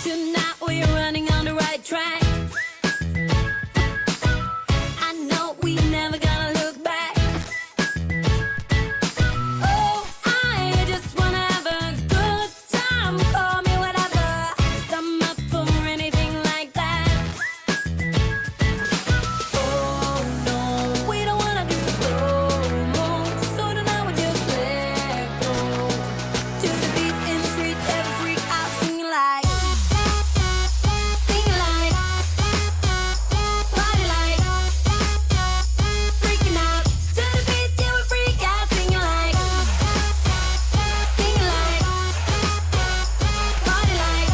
Tonight we're running on the right track. I know we never gonna look back. Oh, I just wanna have a good time. Call me whatever, 'cause I'm up for anything like that. Oh no, we don't wanna do slow-mo, so tonight we just let go. To the beat in the street, every freak out singing like, party like, freaking out. To the beat, yeah, we freak out singing like, party like,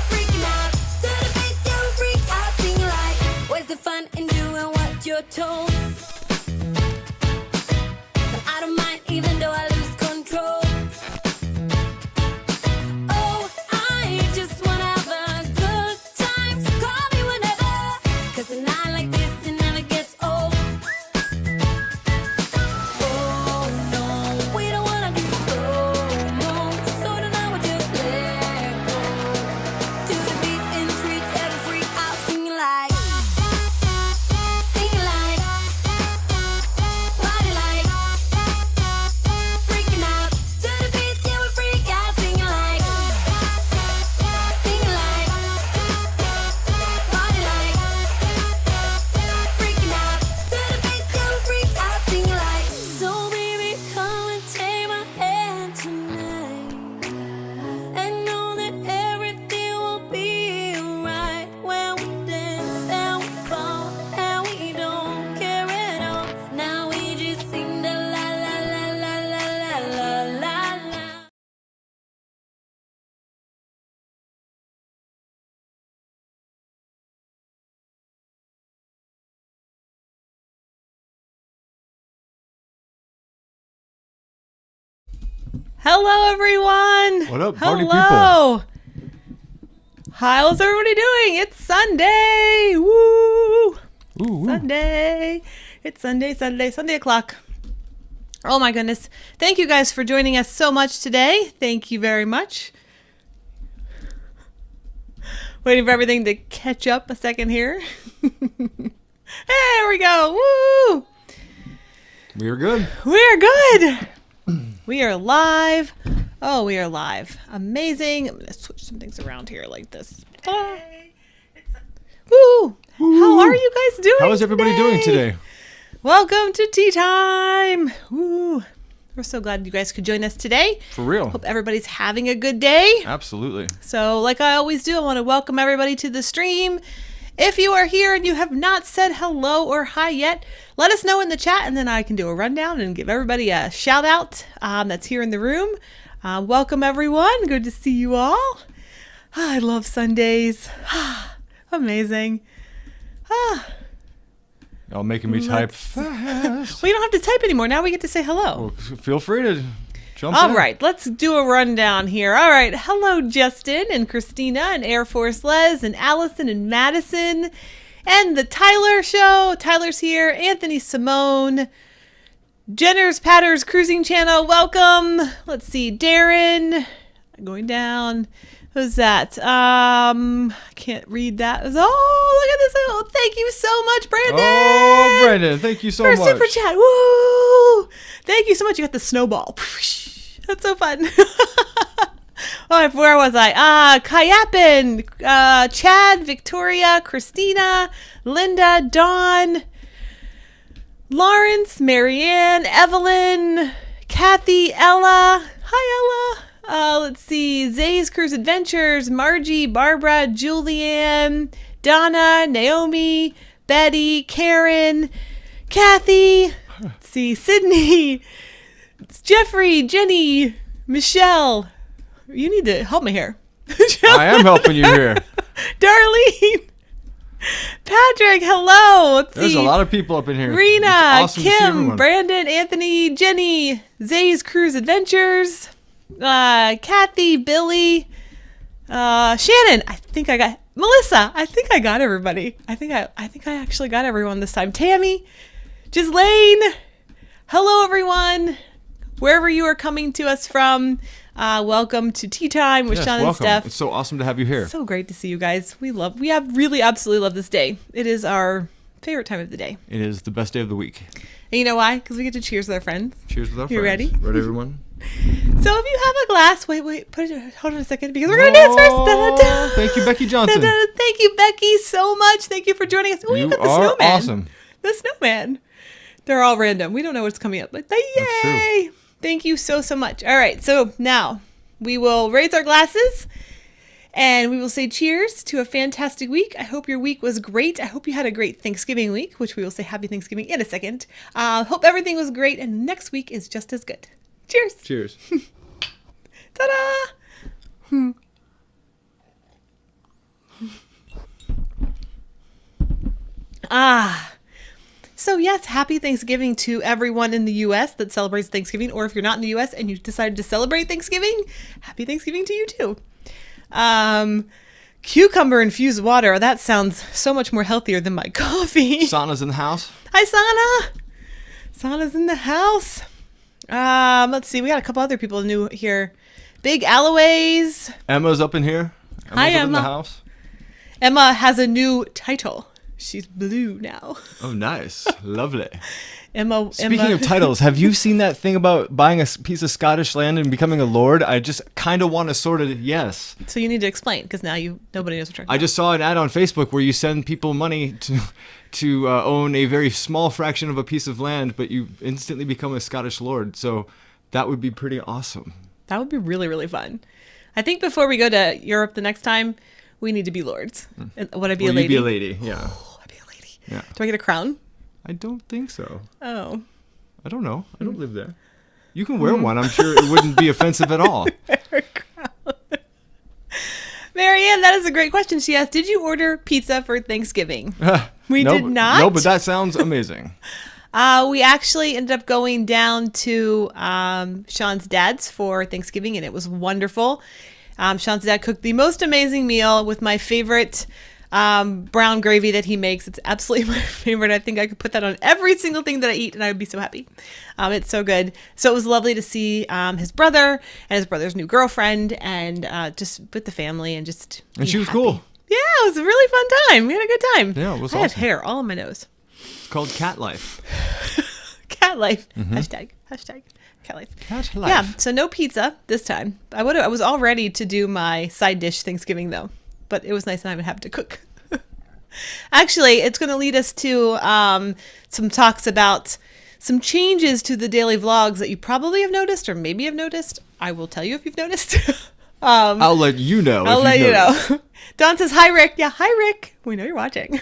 freaking out. To the beat, yeah, we freak out singing like. Where's the fun in doing what you're told? But I don't mind even though I lose control. Oh, I just wanna have a good time, so call me whenever, 'cause a night like this, it never gets old. Oh no, we don't wanna do slow-mo, so tonight we just let go. To the beat in the street, every freak out singing like, party like, freaking out. To the beat, yeah, we freak out singing like, party like, freaking out. To the beat, yeah, we freak out singing like. So baby, come and take my hand tonight, and know that everything will be alright when we dance and we fall and we don't care at all. Now we just sing the la la la la la la la la la. Hello, everyone. What up, party Hello. How's everybody doing? It's Sunday. Woo! Ooh, Sunday. It's Sunday o'clock. Oh my goodness. Thank you guys for joining us so much today. Thank you very much. Waiting for everything to catch up a second here. There we go. Woo! we are good. We're good. We are live. Oh, we are live. Amazing. I'm going to switch some things around here like this. Woo! How are you guys doing? How is everybody doing today? Welcome to tea time. Woo! We're so glad you guys could join us today. For real. Hope everybody's having a good day. Absolutely. So, like I always do, I want to welcome everybody to the stream. If you are here and you have not said hello or hi yet, let us know in the chat, and then I can do a rundown and give everybody a shout out that's here in the room. Welcome, everyone. Good to see you all. I love Sundays. Amazing. Y'all making me type fast. We don't have to type anymore. Now we get to say hello. Well, feel free to jump All in. right, let's do a rundown here. All right, hello, Justin and Christina and Air Force Les and Allison and Madison and the Tyler Show. Tyler's here. Anthony Simone, Jenner's Patters Cruising Channel. Welcome. Let's see, Darren. Going down. Who's that? I can't read that. Oh, look at this. Oh, thank you so much, Brandon. Oh, Brandon, thank you so For much. super chat. Woo! Thank you so much. You got the snowball. That's so fun. Oh, where was I? Kayapin, Chad, Victoria, Christina, Linda, Dawn, Lawrence, Marianne, Evelyn, Kathy, Ella. Hi, Ella. Let's see. Zay's Cruise Adventures, Margie, Barbara, Julianne, Donna, Naomi, Betty, Karen, Kathy. Let's see. Sydney. It's Jeffrey, Jenny, Michelle. You need to help me here. I am helping you here. Darlene. Patrick, hello. Let's There's see. a lot of people up in here. Rena, It's awesome to see Kim, everyone. Brandon, Anthony, Jenny, Zay's Cruise Adventures, Kathy, Billy, Shannon. I think I got Melissa. I think I got everybody. I think I actually got everyone this time. Tammy, Ghislaine. Hello, everyone. wherever you are coming to us from. Welcome to Tea Time with Yes, Sean welcome. and Stef. It's so awesome to have you here. So great to see you guys. We have really absolutely love this day. It is our favorite time of the day. It is the best day of the week. And you know why? Because we get to cheers with our friends. Cheers with our You friends. ready? Ready, everyone? So if you have a glass, hold on a second, because we're gonna dance first. Da-da-da. Thank you, Becky Johnson. Da-da. Thank you, Becky, so much. Thank you for joining us. Oh, you You got the are snowman. awesome. The snowman. They're all random. We don't know what's coming up, but yay! true. Thank you so much. All right, so now we will raise our glasses and we will say cheers to a fantastic week. I hope your week was great. I hope you had a great Thanksgiving week, which we will say Happy Thanksgiving in a second. Hope everything was great and next week is just as good. Cheers. Cheers. Ta-da! So yes, happy Thanksgiving to everyone in the U.S. that celebrates Thanksgiving, or if you're not in the U.S. and you decided to celebrate Thanksgiving, happy Thanksgiving to you too. Cucumber infused water, that sounds so much more healthier than my coffee. Sauna's in the house. Hi, Sana. Sana's in the house. Let's see, we got a couple other people new here. Big Alloways. Emma's up in here. Hi, Emma's up in the Emma. house. Emma has a new title. She's blue now. Oh, nice. Lovely. Emma. Speaking of titles, have you seen that thing about buying a piece of Scottish land and becoming a lord? I just kind of want to sort of, yes. So you need to explain, because now nobody knows what you're talking I just saw an ad on Facebook where you send people money to own a very small fraction of a piece of land, but you instantly become a Scottish lord. So that would be pretty awesome. That would be really, really fun. I think before we go to Europe the next time, we need to be lords. And would I be a Will lady? you be a lady? Yeah. Oh, I'd be a lady. Yeah. Do I get a crown? I don't think so. Oh. I don't know. I don't live there. You can wear one. I'm sure it wouldn't be offensive at all. Marianne, that is a great question. She asked, did you order pizza for Thanksgiving? We No, did not. No, but that sounds amazing. We actually ended up going down to Sean's dad's for Thanksgiving, and it was wonderful. Sean's dad cooked the most amazing meal with my favorite brown gravy that he makes. It's absolutely my favorite. I think I could put that on every single thing that I eat, and I would be so happy. It's so good. So it was lovely to see his brother and his brother's new girlfriend, and just with the family, and just. And be she was happy. cool. Yeah, it was a really fun time. We had a good time. Yeah, it was I have awesome. hair all on my nose. It's called cat life. Cat life. Hashtag cat life. Cat life. Yeah, so no pizza this time. I was all ready to do my side dish Thanksgiving though, but it was nice that I would have to cook. Actually, it's going to lead us to some talks about some changes to the daily vlogs that you probably have noticed, or maybe have noticed. I will tell you if you've noticed. I'll let you know. I'll if let you've you noticed. know. Don says, hi, Rick. Yeah, hi, Rick. We know you're watching.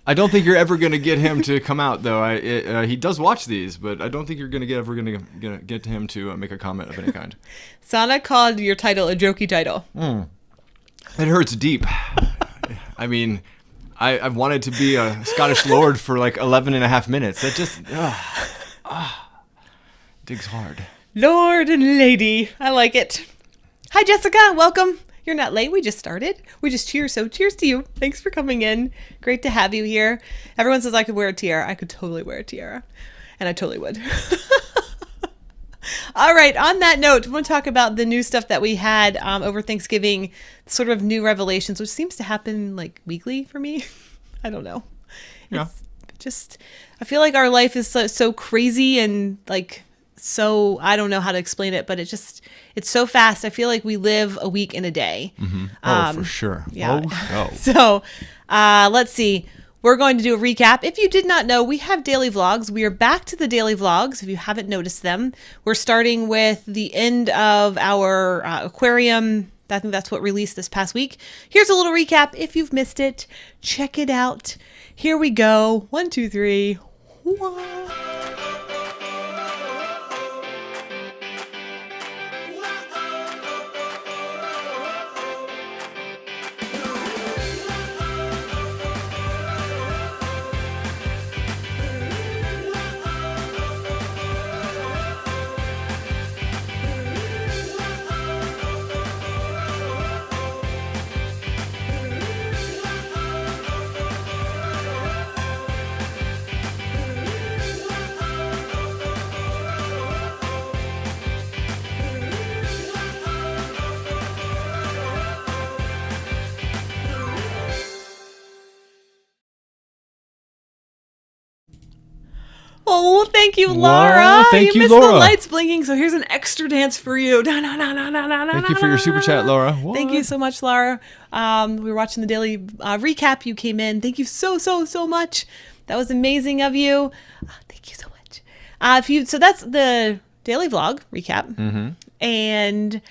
I don't think you're ever going to get him to come out, though. He does watch these, but I don't think you're ever going to get him to make a comment of any kind. Sana called your title a jokey title. It hurts deep. I mean, I've wanted to be a Scottish lord for like 11 and a half minutes. That just digs hard. Lord and lady. I like it. Hi, Jessica. Welcome. You're not late. We just started. We just cheers. So cheers to you. Thanks for coming in. Great to have you here. Everyone says I could wear a tiara. I could totally wear a tiara. And I totally would. All right. On that note, I want to talk about the new stuff that we had over Thanksgiving, sort of new revelations, which seems to happen like weekly for me. I don't know. Yeah. It's just, I feel like our life is so crazy and like, so I don't know how to explain it, but it's so fast. I feel like we live a week in a day. Oh, for sure. Yeah. Oh, no. So let's see. We're going to do a recap. If you did not know, we have daily vlogs. We are back to the daily vlogs. If you haven't noticed them, we're starting with the end of our aquarium. I think that's what released this past week. Here's a little recap. If you've missed it, check it out. Here we go. 1, 2, 3. Wah. Oh, thank you, Laura. Laura, thank you, missed Laura. the lights blinking, so here's an extra dance for you. Thank you for your super chat, Laura. Thank you so much, Laura. We were watching the daily recap. You came in. Thank you so much. That was amazing of you. Thank you so much. So that's the daily vlog recap. Mm-hmm. And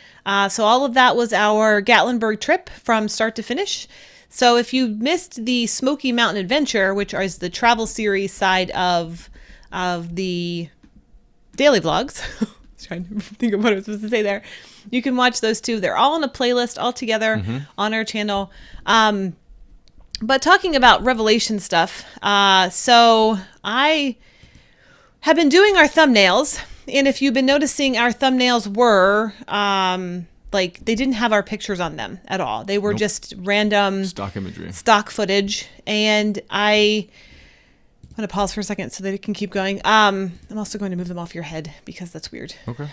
so all of that was our Gatlinburg trip from start to finish. So if you missed the Smoky Mountain Adventure, which is the travel series side of the daily vlogs, I was trying to think of what I was supposed to say there. You can watch those too. They're all on a playlist all together on our channel. But talking about Revelation stuff, so I have been doing our thumbnails. And if you've been noticing, our thumbnails were like they didn't have our pictures on them at all. They were just random stock imagery, stock footage. And I'm going to pause for a second so that it can keep going. I'm also going to move them off your head because that's weird. Okay.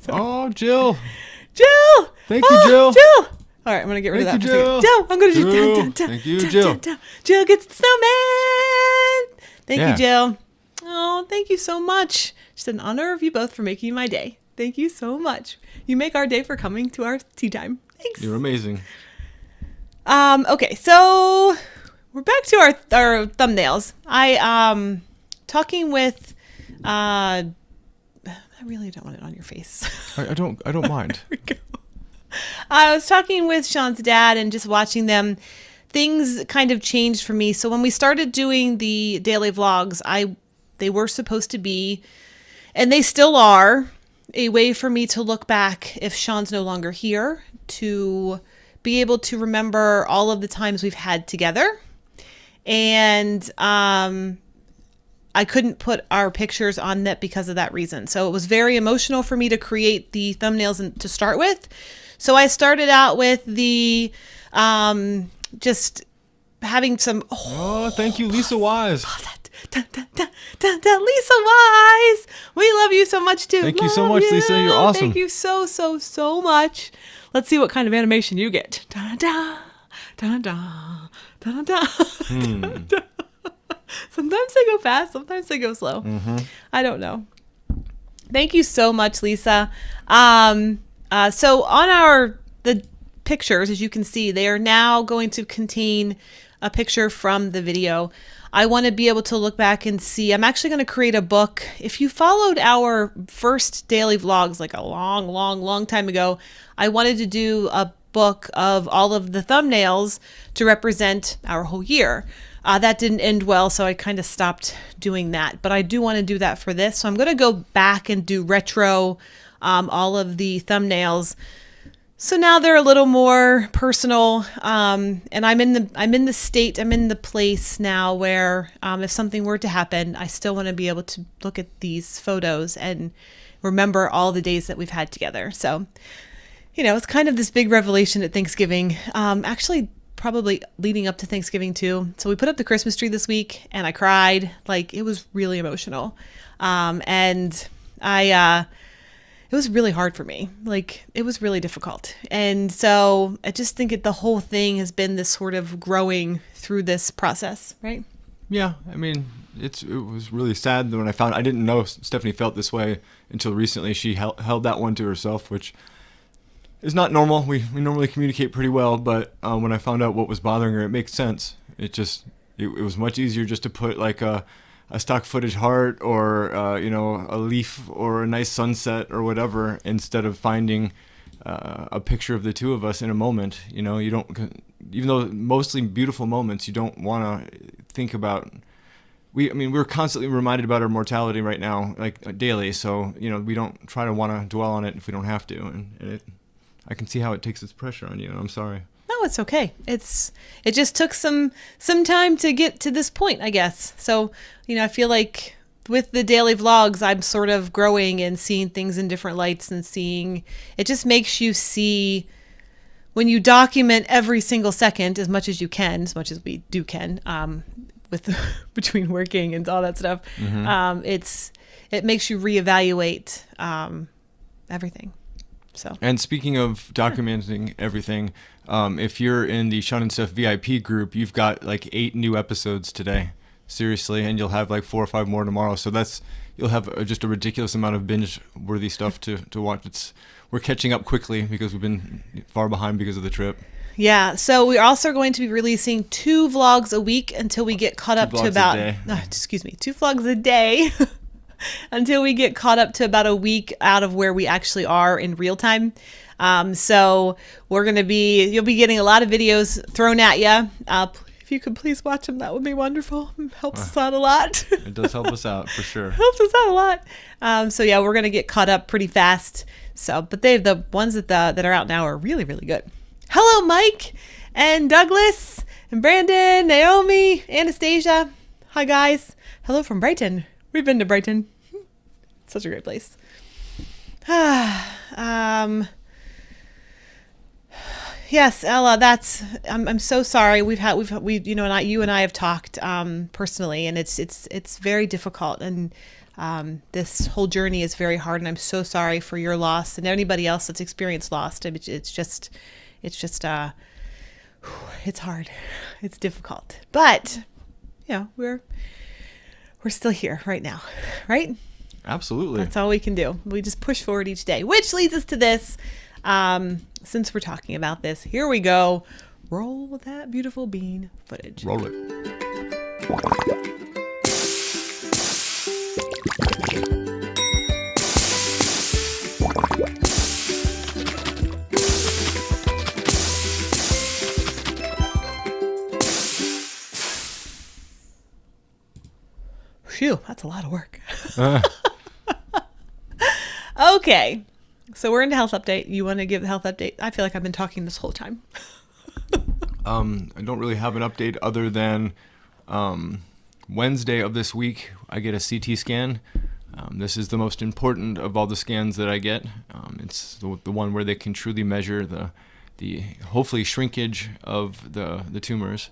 Oh, Jill. Jill! Thank you, Jill. Jill! All right, I'm going to get rid of that. Thank you, for a second. Jill. Jill, I'm going to do Jill. dun, dun, dun, Thank you, dun, Jill. dun, dun. Jill gets the snowman. Thank Yeah. you, Jill. Oh, thank you so much. Just an honor of you both for making my day. Thank you so much. You make our day for coming to our tea time. Thanks. You're amazing. Okay, so we're back to our thumbnails. I talking with I really don't want it on your face. I don't mind. There we go. I was talking with Sean's dad and just watching them. Things kind of changed for me. So when we started doing the daily vlogs, they were supposed to be, and they still are, a way for me to look back if Sean's no longer here, to be able to remember all of the times we've had together. And I couldn't put our pictures on that because of that reason. So it was very emotional for me to create the thumbnails to start with. So I started out with the just having some. Oh, thank you, Lisa Wise. Lisa Wise, we love you so much too. Thank you so much, Lisa. You're awesome. Thank you so much. Let's see what kind of animation you get. Da da da da da da. Sometimes they go fast, sometimes they go slow. I don't know. Thank you so much, Lisa. So on the pictures, as you can see, they are now going to contain a picture from the video. I want to be able to look back and see. I'm actually going to create a book. If you followed our first daily vlogs like a long time ago, I wanted to do a book of all of the thumbnails to represent our whole year. That didn't end well, so I kind of stopped doing that. But I do want to do that for this. So I'm going to go back and do retro all of the thumbnails. So now they're a little more personal, and I'm in the place now where if something were to happen, I still want to be able to look at these photos and remember all the days that we've had together. So, it's kind of this big revelation at Thanksgiving. Actually, probably leading up to Thanksgiving too. So we put up the Christmas tree this week, and I cried. Like, it was really emotional, and it was really hard for me. Like, it was really difficult. And so I just think the whole thing has been this sort of growing through this process, right? Yeah, I mean, it was really sad when I didn't know Stephanie felt this way until recently. She held that one to herself, which is not normal. We normally communicate pretty well, but when I found out what was bothering her, it makes sense. It was much easier just to put like a stock footage heart or a leaf or a nice sunset or whatever, instead of finding a picture of the two of us in a moment. You don't, even though mostly beautiful moments, you don't want to think about. We're constantly reminded about our mortality right now, like daily. So we don't try to want to dwell on it if we don't have to. And I can see how it takes its pressure on you. And I'm sorry. No, it's okay. It just took some time to get to this point, I guess. So, I feel like with the daily vlogs, I'm sort of growing and seeing things in different lights and it just makes you see, when you document every single second as much as you can, as much as we can, with between working and all that stuff, it makes you reevaluate everything. So. And speaking of documenting everything, if you're in the Sean Stef VIP group, you've got like 8 new episodes today. seriously, and you'll have like 4 or 5 more tomorrow. So you'll have just a ridiculous amount of binge-worthy stuff to watch. We're catching up quickly because we've been far behind because of the trip. Yeah, so we're also going to be releasing 2 vlogs a week until we get caught up to about 2 vlogs a day until we get caught up to about a week out of where we actually are in real time. So you'll be getting a lot of videos thrown at you. If you could please watch them, that would be wonderful. It helps us out a lot. It does help us out for sure. Helps us out a lot. So yeah, we're gonna get caught up pretty fast. So, but the ones that are out now are really, really good. Hello, Mike and Douglas and Brandon, Naomi, Anastasia. Hi, guys. Hello from Brighton. We've been to Brighton. Such a great place. Yes, Ella, I'm so sorry. You and I have talked personally, and it's very difficult, and this whole journey is very hard, and I'm so sorry for your loss and anybody else that's experienced loss. It's hard. It's difficult. But, we're still here right now, right? Absolutely. That's all we can do. We just push forward each day, which leads us to this. Since we're talking about this, here we go. Roll that beautiful bean footage. Roll it. Phew, that's a lot of work. Okay. So we're into health update. You want to give the health update? I feel like I've been talking this whole time. I don't really have an update other than Wednesday of this week, I get a CT scan. This is the most important of all the scans that I get. It's the one where they can truly measure the hopefully shrinkage of the tumors.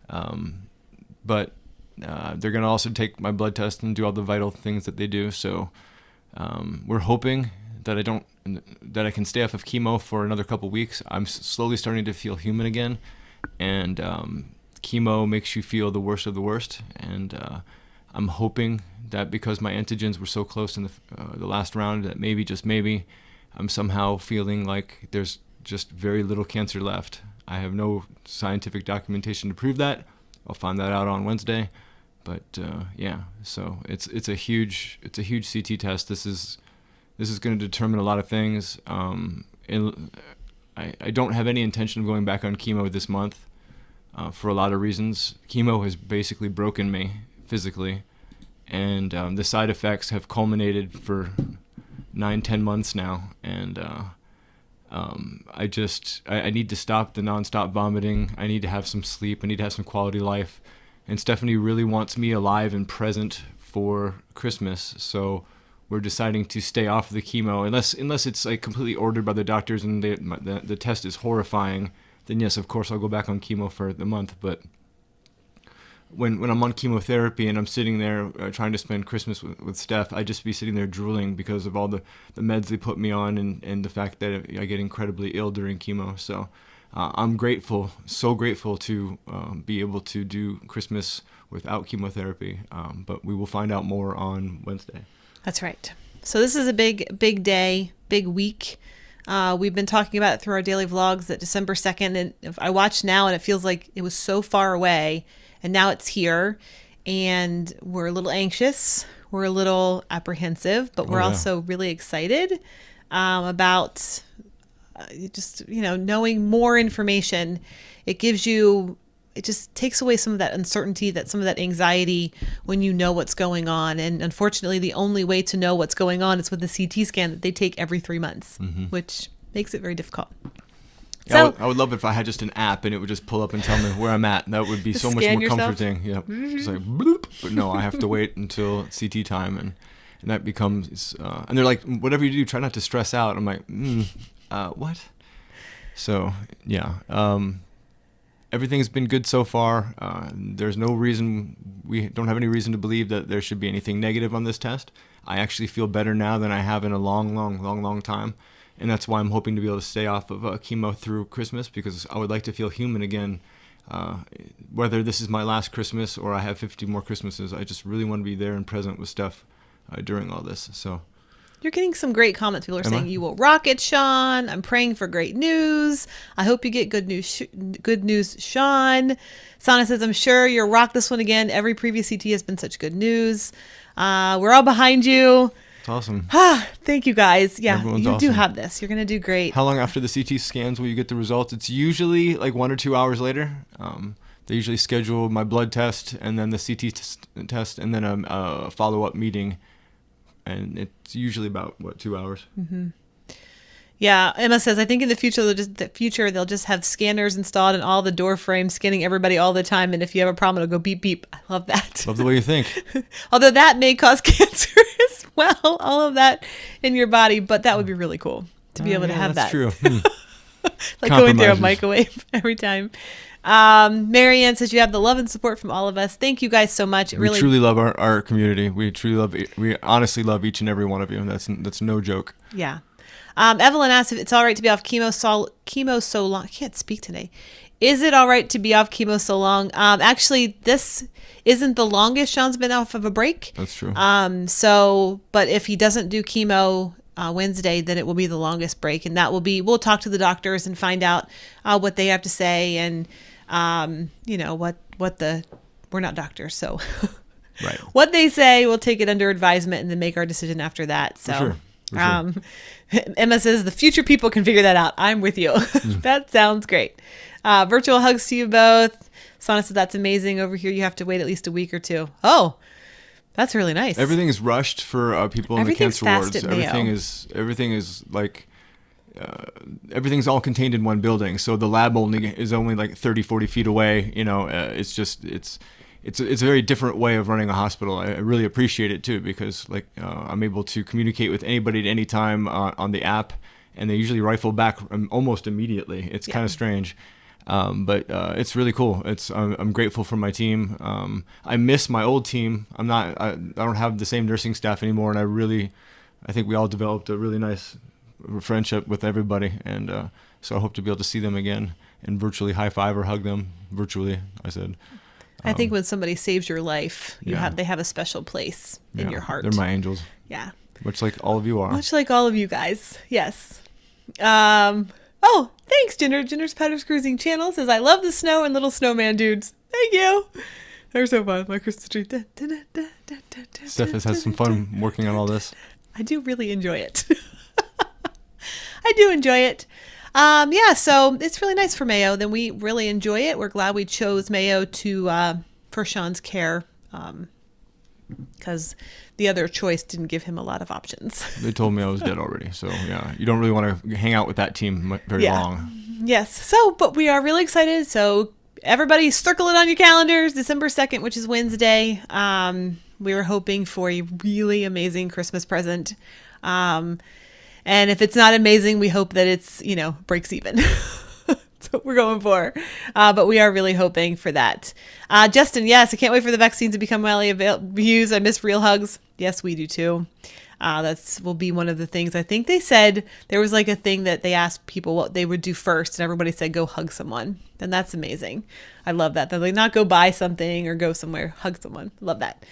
But they're going to also take my blood test and do all the vital things that they do. So we're hoping that I can stay off of chemo for another couple weeks. I'm slowly starting to feel human again, and chemo makes you feel the worst of the worst. And I'm hoping that because my antigens were so close in the last round, that maybe, just maybe, I'm somehow feeling like there's just very little cancer left. I have no scientific documentation to prove that. I'll find that out on Wednesday. But yeah, so it's a huge CT test. This is going to determine a lot of things. I don't have any intention of going back on chemo this month for a lot of reasons. Chemo has basically broken me physically, and the side effects have culminated for 9-10 months now. And I need to stop the nonstop vomiting. I need to have some sleep. I need to have some quality life. And Stephanie really wants me alive and present for Christmas, so we're deciding to stay off of the chemo unless it's like completely ordered by the doctors and the test is horrifying. Then yes, of course I'll go back on chemo for the month. But when I'm on chemotherapy and I'm sitting there trying to spend Christmas with Steph, I just be sitting there drooling because of all the meds they put me on and the fact that I get incredibly ill during chemo. So I'm grateful, so grateful to be able to do Christmas without chemotherapy. But we will find out more on Wednesday. That's right. So this is a big day, big week. We've been talking about it through our daily vlogs that December 2nd, and if I watch now and it feels like it was so far away, and now it's here, and we're a little anxious, we're a little apprehensive, but we're also really excited about just, knowing more information. It just takes away some of that uncertainty, some of that anxiety when you know what's going on. And unfortunately, the only way to know what's going on is with the CT scan that they take every 3 months, which makes it very difficult. Yeah, So I would love it if I had just an app and it would just pull up and tell me where I'm at. That would be so much more comforting. Yeah, just like bloop. But no, I have to wait until CT time, and that becomes. And they're like, whatever you do, try not to stress out. I'm like, what? So yeah. Everything's been good so far. There's no reason, we don't have any reason to believe that there should be anything negative on this test. I actually feel better now than I have in a long time. And that's why I'm hoping to be able to stay off of chemo through Christmas, because I would like to feel human again whether this is my last Christmas or I have 50 more Christmases, I just really want to be there and present with Steph during all this. So. You're getting some great comments. People are Am saying I? you will rock it, Sean. I'm praying for great news. I hope you get good news. Good news, Sean. Sana says, I'm sure you'll rock this one again. Every previous CT has been such good news. We're all behind you. It's awesome. Thank you guys. Yeah, Everyone's you do awesome. have this. You're going to do great. How long after the CT scans will you get the results? It's usually like 1 or 2 hours later. They usually schedule my blood test and then the CT test and then a follow-up meeting. And it's usually about 2 hours. Yeah, Emma says, I think in the future they'll just have scanners installed in all the door frames, scanning everybody all the time. And if you have a problem, it'll go beep beep. I love that. Love the way you think. Although that may cause cancer as well, all of that in your body. But that would be really cool to be able to have that's that. True. Like going through a Compromises. microwave every time. Marianne says you have the love and support from all of us. Thank you guys so much. It We truly love our community. We honestly love each and every one of you. That's no joke. Yeah. Evelyn asked if it's all right to be off chemo so long. I can't speak today. Is it all right to be off chemo so long? Actually, this isn't the longest Sean's been off of a break. That's true. But if he doesn't do chemo Wednesday, then it will be the longest break, and that will be. We'll talk to the doctors and find out what they have to say, and we're not doctors, so Right. what they say, we'll take it under advisement and then make our decision after that. So. For sure. Emma says the future people can figure that out. I'm with you. That sounds great. Virtual hugs to you both. Sana says that's amazing. Over here, you have to wait at least a week or two. Oh, that's really nice. Everything is rushed for people in the Everything's cancer fast wards. at Mayo. Everything is like everything's all contained in one building. So the lab is only like 30, 40 feet away. It's a very different way of running a hospital. I really appreciate it too, because I'm able to communicate with anybody at any time on the app, and they usually rifle back almost immediately. It's kind of strange, but it's really cool. I'm grateful for my team. I miss my old team. I don't have the same nursing staff anymore, and I think we all developed a really nice friendship with everybody, and so I hope to be able to see them again and virtually high five or hug them virtually. I said. I think when somebody saves your life, they have a special place in your heart. They're my angels. Yeah. Much like all of you are. Much like all of you guys. Yes. Oh, thanks, Ginger. Ginger's Powder's Cruising Channel says, I love the snow and little snowman dudes. Thank you. They're so fun. My Christmas tree. Steph has had some fun working on all this. I do really enjoy it. I do enjoy it. So it's really nice for Mayo. Then we really enjoy it. We're glad we chose Mayo for Sean's care, because the other choice didn't give him a lot of options. They told me I was dead already. So yeah, you don't really want to hang out with that team very long. Yes. So, but we are really excited. So everybody circle it on your calendars, December 2nd, which is Wednesday. We were hoping for a really amazing Christmas present. And if it's not amazing, we hope that it's, breaks even. That's what we're going for. But we are really hoping for that. Justin, yes, I can't wait for the vaccines to become widely used. I miss real hugs. Yes, we do too. That's will be one of the things. I think they said there was like a thing that they asked people what they would do first, and everybody said go hug someone. And that's amazing. I love that. They're like, not go buy something or go somewhere, hug someone. Love that.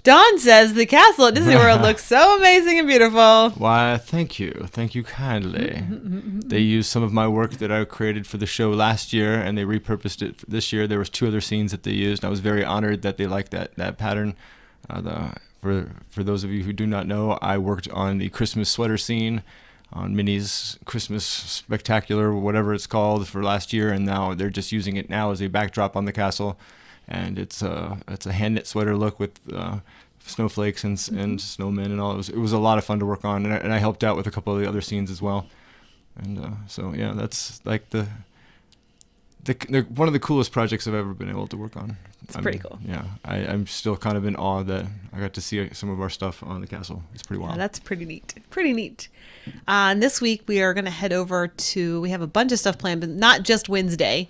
Dawn says the castle at Disney World looks so amazing and beautiful. Why, thank you. Thank you kindly. They used some of my work that I created for the show last year, and they repurposed it this year. There was 2 other scenes that they used. I was very honored that they liked that pattern. For those of you who do not know, I worked on the Christmas sweater scene on Minnie's Christmas Spectacular, whatever it's called, for last year, and now they're just using it now as a backdrop on the castle. And it's a hand knit sweater look with snowflakes and snowmen and all. It was a lot of fun to work on, and I helped out with a couple of the other scenes as well. And so yeah, that's like the one of the coolest projects I've ever been able to work on. It's pretty cool. Yeah, I'm still kind of in awe that I got to see some of our stuff on the castle. It's pretty wild. Yeah, that's pretty neat. Pretty neat. And this week we are going to head over to, we have a bunch of stuff planned, but not just Wednesday.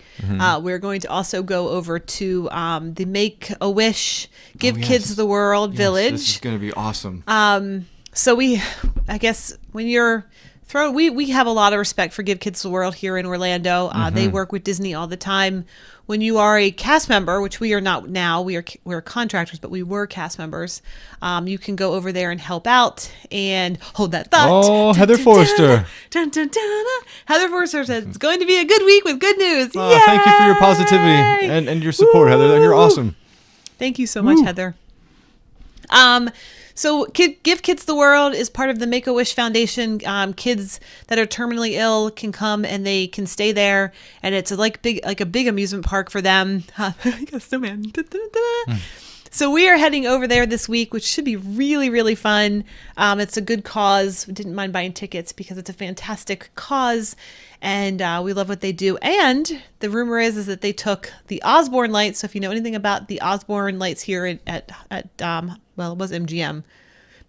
We're going to also go over to the Make-A-Wish, Give Kids the World Village. This is going to be awesome. So I guess when you're We have a lot of respect for Give Kids the World here in Orlando. They work with Disney all the time. When you are a cast member, which we are not now, we're contractors, but we were cast members. You can go over there and help out and hold that thought. Oh, Heather Forrester. Heather Forrester says it's going to be a good week with good news. Oh, thank you for your positivity and your support, Heather. You're awesome. Thank you so much, Heather. So Give Kids the World is part of the Make-A-Wish Foundation. Kids that are terminally ill can come and they can stay there, and it's like a big amusement park for them. I got a snowman. So we are heading over there this week, which should be really, really fun. It's a good cause. We didn't mind buying tickets because it's a fantastic cause, and we love what they do. And the rumor is that they took the Osborne lights. So if you know anything about the Osborne lights here at well, it was MGM,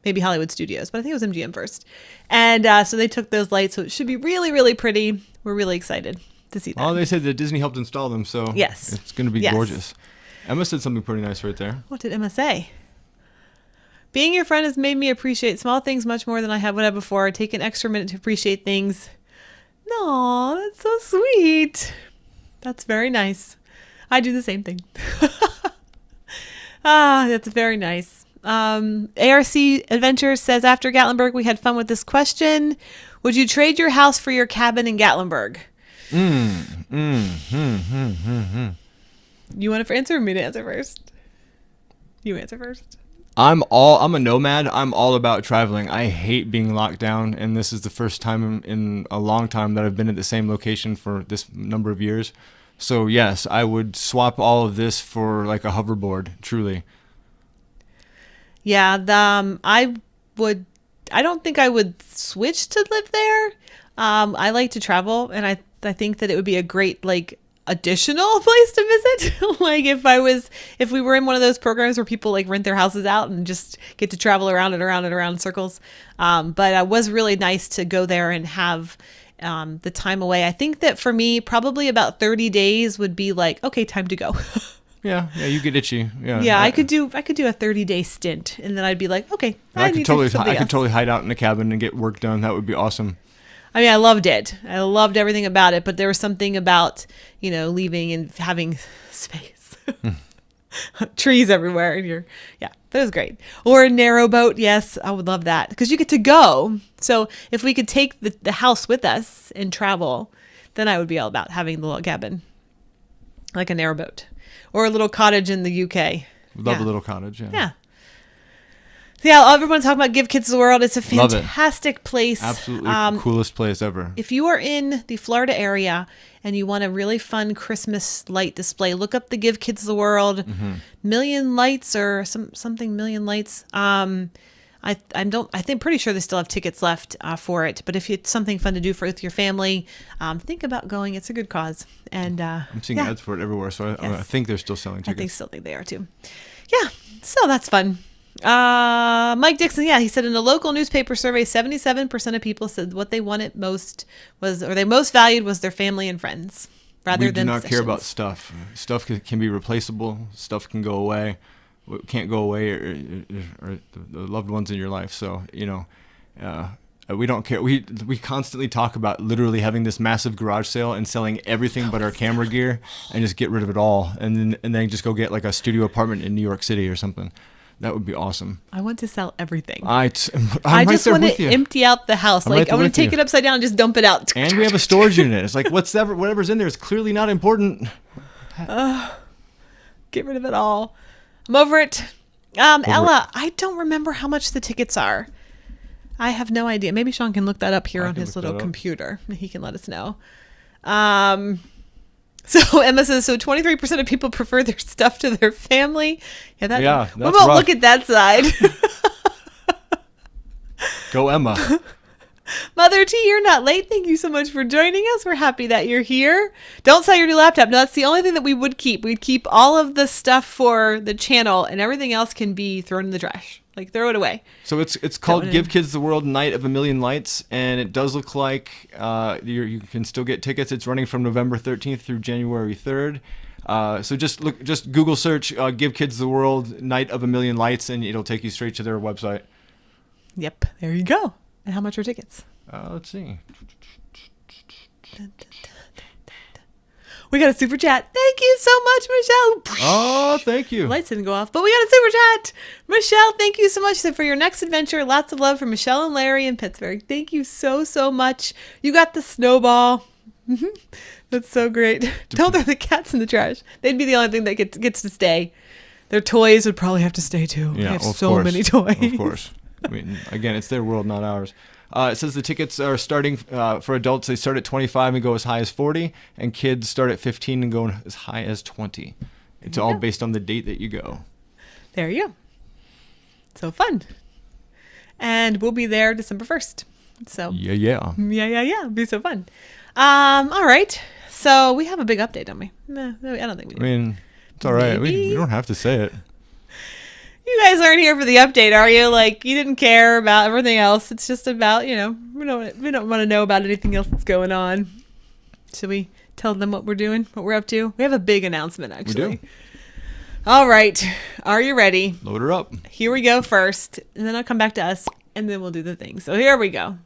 maybe Hollywood Studios, but I think it was MGM first. And so they took those lights, so it should be really, really pretty. We're really excited to see that. Oh, they said that Disney helped install them, so yes, it's going to be gorgeous. Emma said something pretty nice right there. What did Emma say? Being your friend has made me appreciate small things much more than I would have before. I take an extra minute to appreciate things. No, that's so sweet. That's very nice. I do the same thing. That's very nice. ARC Adventures says, after Gatlinburg, we had fun with this question. Would you trade your house for your cabin in Gatlinburg? You want to answer or me to answer first? You answer first. I'm a nomad. I'm all about traveling. I hate being locked down, and this is the first time in a long time that I've been at the same location for this number of years. So yes, I would swap all of this for like a hoverboard, truly. Yeah, I don't think I would switch to live there. I like to travel, and I think that it would be a great like additional place to visit. Like if we were in one of those programs where people like rent their houses out and just get to travel around and around and around in circles. But it was really nice to go there and have the time away. I think that for me, probably about 30 days would be like, okay, time to go. Yeah, you get itchy. Yeah, I could do a 30-day stint, and then I'd be like, okay, I could totally hide out in a cabin and get work done. That would be awesome. I mean, I loved it. I loved everything about it, but there was something about, leaving and having space. Trees everywhere, and that was great. Or a narrow boat. Yes, I would love that because you get to go. So if we could take the house with us and travel, then I would be all about having the little cabin, like a narrow boat. Or a little cottage in the UK. Love a little cottage, yeah. Yeah. Yeah, everyone's talking about Give Kids the World. It's a fantastic place. Absolutely coolest place ever. If you are in the Florida area and you want a really fun Christmas light display, look up the Give Kids the World Million Lights or something Million Lights. I think pretty sure they still have tickets left for it. But if it's something fun to do with your family, think about going. It's a good cause. And I'm seeing ads for it everywhere, so I think they're still selling tickets. I still think they are too. Yeah, so that's fun. Mike Dixon, he said in a local newspaper survey, 77% of people said what they wanted most they most valued was their family and friends rather than possessions. We do not care about stuff. Stuff can be replaceable. Stuff can go away. What can't go away or the loved ones in your life. So, we don't care. We constantly talk about literally having this massive garage sale and selling everything but our camera gear and just get rid of it all. And then just go get like a studio apartment in New York City or something. That would be awesome. I want to sell everything. I just want to empty out the house. I want to take it upside down and just dump it out. And we have a storage unit. It's like whatever's in there is clearly not important. Get rid of it all. I'm over it. Ella, I don't remember how much the tickets are. I have no idea. Maybe Sean can look that up here on his little computer. He can let us know. So Emma says, 23% of people prefer their stuff to their family. That's we won't rough. Look at that side. Go Emma. Mother T, you're not late. Thank you so much for joining us. We're happy that you're here. Don't sell your new laptop. No, that's the only thing that we would keep. We'd keep all of the stuff for the channel, and everything else can be thrown in the trash. Like, throw it away. So it's called Give Kids the World Night of a Million Lights, and it does look like you can still get tickets. It's running from November 13th through January 3rd. So just Google search Give Kids the World Night of a Million Lights, and it'll take you straight to their website. Yep, there you go. And how much are tickets? Let's see. We got a super chat. Thank you so much, Michelle. Oh, thank you. Lights didn't go off, but we got a super chat. Michelle, thank you so much for your next adventure. Lots of love from Michelle and Larry in Pittsburgh. Thank you so, so much. You got the snowball. That's so great. Don't throw the cats in the trash. They'd be the only thing that gets to stay. Their toys would probably have to stay too. Yeah, they have of so course. many toys. Of course. I mean, again, it's their world, not ours. It says the tickets are starting for adults. They start at 25 and go as high as 40, and kids start at 15 and go as high as 20. It's all based on the date that you go. There you go. So fun. And we'll be there December 1st. So Yeah. It'll be so fun. All right. So we have a big update, don't we? No, I don't think we do. I mean, it's all right. Maybe. We don't have to say it. You guys aren't here for the update, are you? Like, you didn't care about everything else. It's just about, we don't want to know about anything else that's going on. Should we tell them what we're doing, what we're up to? We have a big announcement, actually. We do. All right. Are you ready? Load her up. Here we go first, and then I'll come back to us, and then we'll do the thing. So here we go.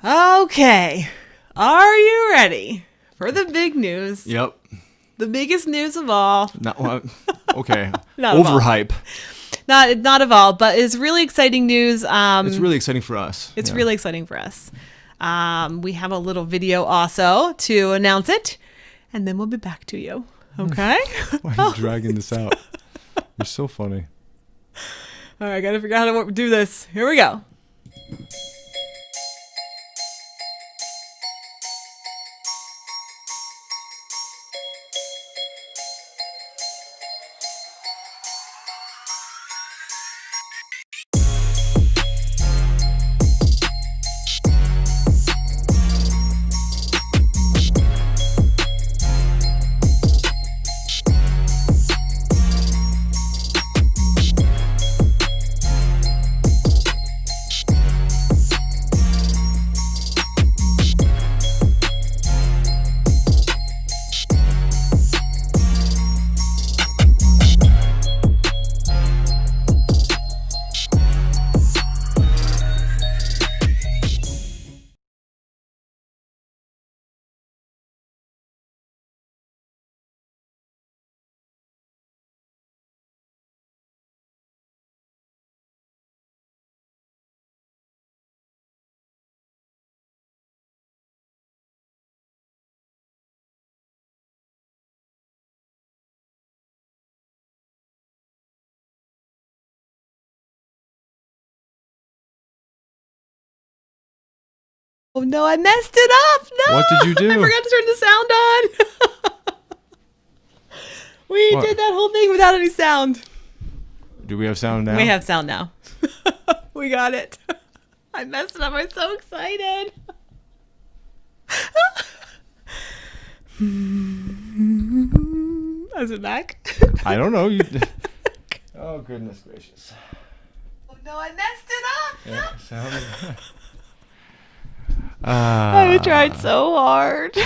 Okay. Are you ready for the big news? Yep. The biggest news of all. Not okay. Not of all. Overhype. Not of all, but it's really exciting news. It's really exciting for us. It's Yeah. really exciting for us. We have a little video also to announce it, and then we'll be back to you. Okay? Why are you dragging this out? You're so funny. All right, I gotta figure out how to do this. Here we go. Oh no, I messed it up. No. What did you do? I forgot to turn the sound on. We What? did that whole thing without any sound. Do we have sound now? We have sound now. We got it. I messed it up. I'm so excited. Is it back? I don't know. Oh, goodness gracious. Oh no, I messed it up. Yeah, sound. I tried so hard.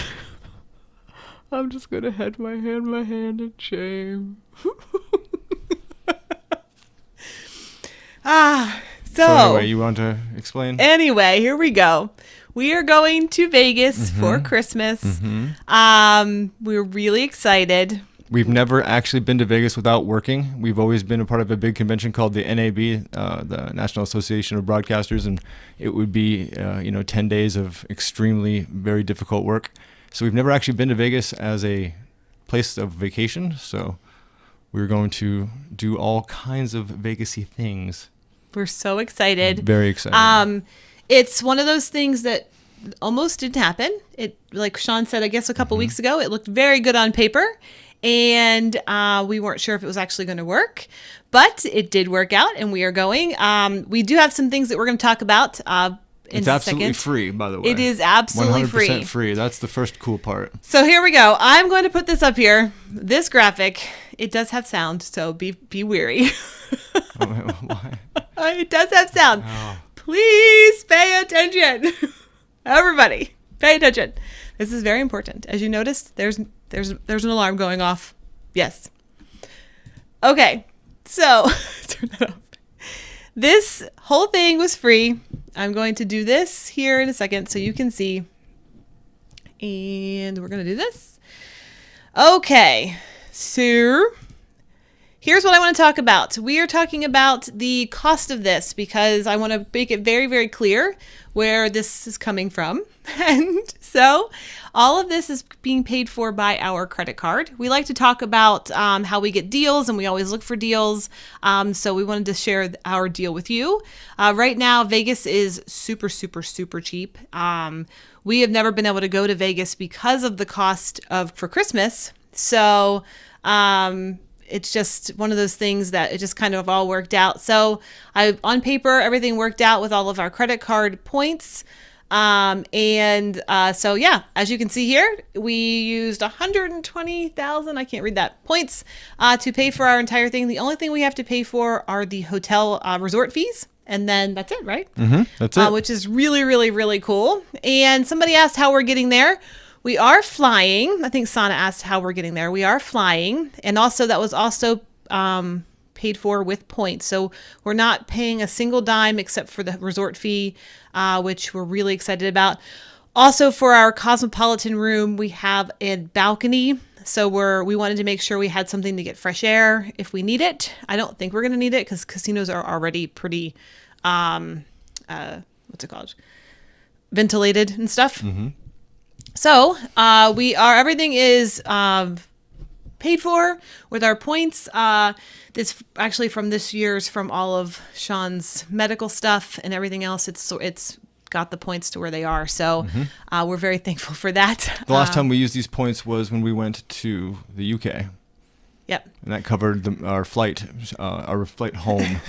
I'm just gonna head my hand in shame. So Anyway, you want to explain? anyway, here we go. We are going to Vegas for Christmas. We're really excited. We've never actually been to Vegas without working. We've always been a part of a big convention called the NAB, the National Association of Broadcasters, and it would be 10 days of extremely very difficult work. So we've never actually been to Vegas as a place of vacation. So we're going to do all kinds of Vegas-y things. We're so excited. Very excited. It's one of those things that almost didn't happen. It, like Sean said, I guess a couple weeks ago, it looked very good on paper. And we weren't sure if it was actually going to work, but it did work out, and we are going. We do have some things that we're going to talk about in It's a absolutely second. free, by the way. It is absolutely 100% free. free. That's the first cool part. So here we go. I'm going to put this up here. This graphic it does have sound, so be wary. Why? It does have sound. Oh. Please pay attention. Everybody, pay attention. This is very important. As you noticed, there's an alarm going off. Yes. Okay, so turn that off. This whole thing was free. I'm going to do this here in a second so you can see. And we're going to do this. Okay, so here's what I want to talk about. We are talking about the cost of this because I want to make it very, very clear where this is coming from. And so all of this is being paid for by our credit card. We like to talk about how we get deals, and we always look for deals. So we wanted to share our deal with you. Right now, Vegas is super, super, super cheap. We have never been able to go to Vegas because of the cost for Christmas. So it's just one of those things that it just kind of all worked out. So on paper, everything worked out with all of our credit card points. So yeah, as you can see here, we used 120,000, I can't read that, points to pay for our entire thing. The only thing we have to pay for are the hotel resort fees. And then that's it, right? Mm-hmm, that's it. Which is really, really, really cool. And somebody asked how we're getting there. We are flying. I think Sana asked how we're getting there. We are flying. And also that was also paid for with points. So we're not paying a single dime except for the resort fee, which we're really excited about. Also for our Cosmopolitan room, we have a balcony. So we wanted to make sure we had something to get fresh air if we need it. I don't think we're going to need it because casinos are already pretty, what's it called? Ventilated and stuff. Mm-hmm. So everything is paid for with our points. This actually from this year's, from all of Sean's medical stuff and everything else. It's got the points to where they are. So we're very thankful for that. The last time we used these points was when we went to the UK. Yep. And that covered our flight home.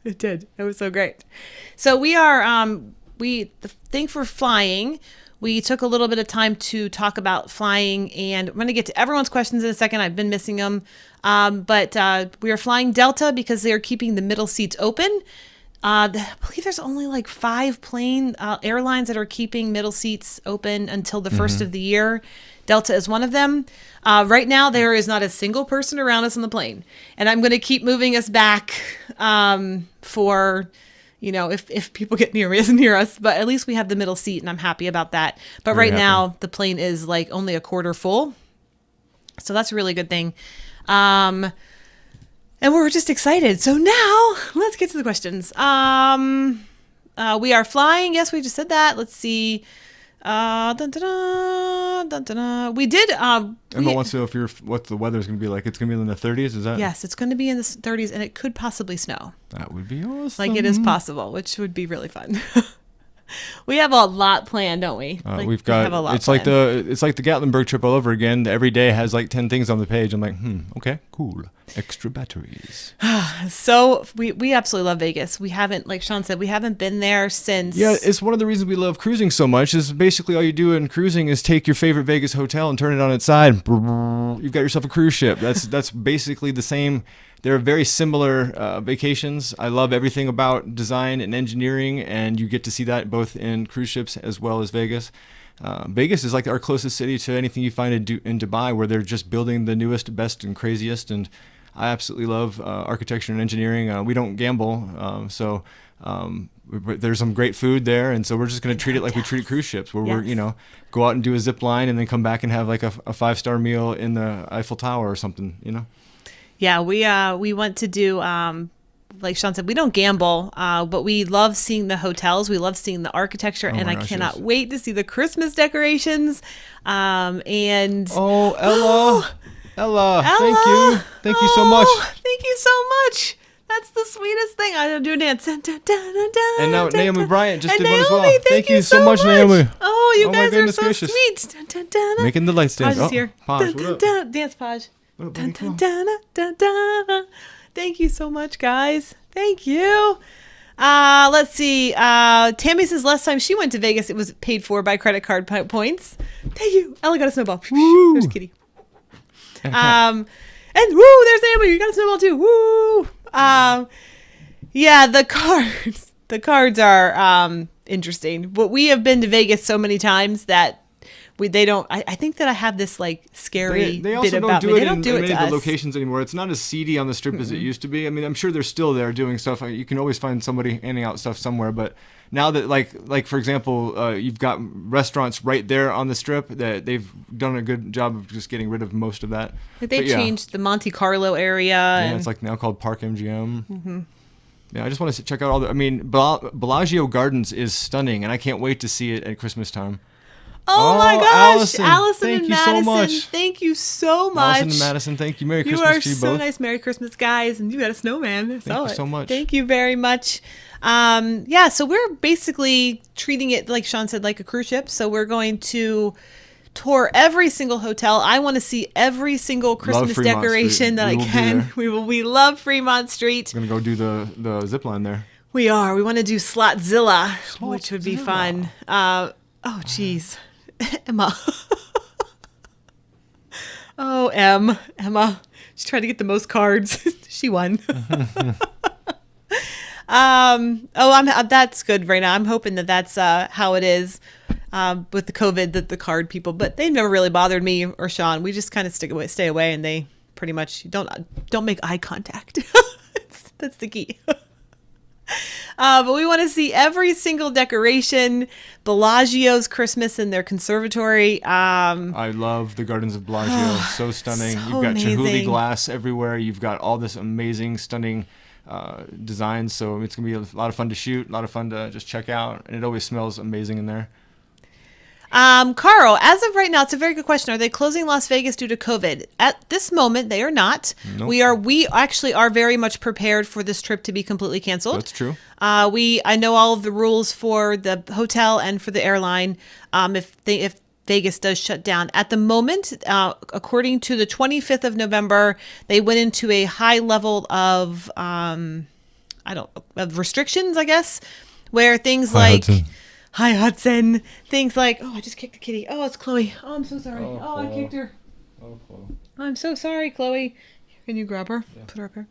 It did. It was so great. So we are, the thing for flying, we took a little bit of time to talk about flying, and I'm going to get to everyone's questions in a second. I've been missing them. But we are flying Delta because they are keeping the middle seats open. I believe there's only like 5 airlines that are keeping middle seats open until the first of the year. Delta is one of them. Right now, there is not a single person around us on the plane. And I'm going to keep moving us back for, if people get near us. But at least we have the middle seat, and I'm happy about that. But Very right happy. now, the plane is like only a quarter full. So that's a really good thing. And we're just excited. So now let's get to the questions. We are flying. Yes, we just said that. Let's see. We did. Emma wants to know what the weather's going to be like. It's going to be in the 30s, is that? Yes, it's going to be in the 30s, and it could possibly snow. That would be awesome. Like, it is possible, which would be really fun. We have a lot planned, don't we? We've got. have a lot it's like planned. the Gatlinburg trip all over again. Every day has like 10 things on the page. I'm like, okay, cool. Extra batteries. So we absolutely love Vegas. We haven't, like Sean said, we haven't been there since. Yeah, it's one of the reasons we love cruising so much. Is basically all you do in cruising is take your favorite Vegas hotel and turn it on its side. You've got yourself a cruise ship. That's basically the same. They're very similar vacations. I love everything about design and engineering, and you get to see that both in cruise ships as well as Vegas. Vegas is like our closest city to anything you find in Dubai, where they're just building the newest, best, and craziest. And I absolutely love architecture and engineering. We don't gamble, so there's some great food there, and so we're just going to treat it like we treat cruise ships, where we're go out and do a zip line and then come back and have like a 5-star meal in the Eiffel Tower or something. Yeah, we went to do, like Sean said, we don't gamble, but we love seeing the hotels. We love seeing the architecture, and I cannot wait to see the Christmas decorations. And Ella, thank you so much. Thank you so much. That's the sweetest thing. I'm gonna do a dance. And now Naomi Bryant just did one as well. Naomi, thank you so much, Naomi. Oh, you my guys are goodness so gracious. sweet. Making the lights dance. Paj is here. Paj, what up? Dance, Paj. What up, buddy? Come on. Thank you so much, guys. Thank you. Let's see. Tammy says last time she went to Vegas, it was paid for by credit card points. Thank you. Ella got a snowball. Woo. There's Kitty. And a cat. And woo, there's Emmy. You got a snowball too. Woo. Yeah, the cards. The cards are interesting. But we have been to Vegas so many times that they don't. I think that I have this like scary They also bit don't about do me. it They don't in do it many to of the us. locations anymore. It's not as seedy on the strip as it used to be. I mean, I'm sure they're still there doing stuff. You can always find somebody handing out stuff somewhere. But now that like for example, you've got restaurants right there on the strip that they've done a good job of just getting rid of most of that. Like they But yeah. changed the Monte Carlo area. Yeah, and it's like now called Park MGM. Yeah, I just want to check out all the. I mean, Bellagio Gardens is stunning, and I can't wait to see it at Christmas time. Oh my gosh, Allison thank and you Madison, so much. thank you so much. Allison and Madison, thank you. Merry You Christmas are to you so both. nice. Merry Christmas, guys, and you got a snowman. I saw you it. so much. Thank you very much. Yeah, so we're basically treating it like Sean said, like a cruise ship. So we're going to tour every single hotel. I want to see every single Christmas Fremont decoration Street. that We I will be can. there. We love Fremont Street. We're gonna go do the zip line there. We are. We want to do Slotzilla, which would be Slotzilla. fun. Oh, geez. Emma. Oh, Emma. She tried to get the most cards. She won. That's good right now. I'm hoping that that's how it is with the COVID, that the card people, but they've never really bothered me or Sean. We just kind of stay away, and they pretty much don't make eye contact. That's the key. But we want to see every single decoration, Bellagio's Christmas in their conservatory. I love the Gardens of Bellagio. So stunning. so You've got Chihuly amazing. glass everywhere. You've got all this amazing, stunning designs. So it's going to be a lot of fun to shoot, a lot of fun to just check out. And it always smells amazing in there. Carl, as of right now, it's a very good question. Are they closing Las Vegas due to COVID? At this moment, they are not. Nope. We actually are very much prepared for this trip to be completely canceled. That's true. I know all of the rules for the hotel and for the airline. If Vegas does shut down at the moment, according to the 25th of November, they went into a high level of of restrictions, I guess, where things like. Hi, Hudson. Things like, oh, I just kicked the kitty. Oh, it's Chloe. Oh, I'm so sorry. Oh, I kicked her. Oh, Chloe. I'm so sorry, Chloe. Can you grab her? Yeah. Put her up here.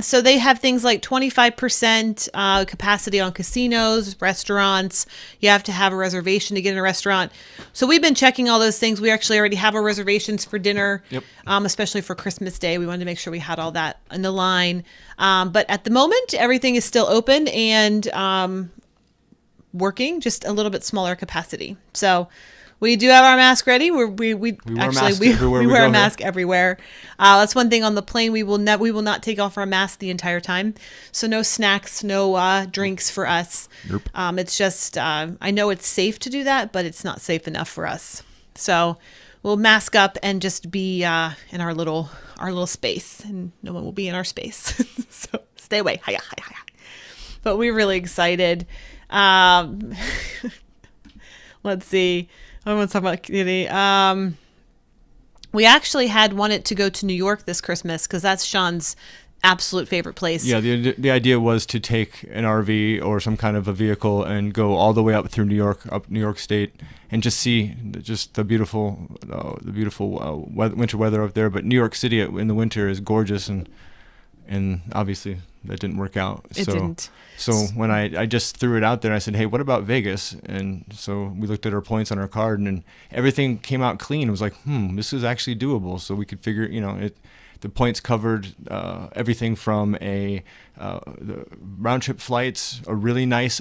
So they have things like 25% capacity on casinos, restaurants. You have to have a reservation to get in a restaurant. So we've been checking all those things. We actually already have our reservations for dinner, Yep. Especially for Christmas Day. We wanted to make sure we had all that in the line. But at the moment, everything is still open and working, just a little bit smaller capacity. So we do have our mask ready. We wear a mask everywhere. That's one thing on the plane. We will not take off our mask the entire time. So no snacks, no drinks for us. Nope. It's just I know it's safe to do that, but it's not safe enough for us. So we'll mask up and just be in our little space, and no one will be in our space. So stay away. Hiya, hiya, hiya. But we're really excited. Let's see. I want to talk about Kitty. We actually had wanted to go to New York this Christmas because that's Sean's absolute favorite place. Yeah, the idea was to take an RV or some kind of a vehicle and go all the way up through New York State, and just see the beautiful winter weather up there. But New York City in the winter is gorgeous, and obviously that didn't work out. It didn't. So when I just threw it out there, I said, hey, what about Vegas? And so we looked at our points on our card, and everything came out clean. It was like, this is actually doable. So we could figure, the points covered everything from the round trip flights, a really nice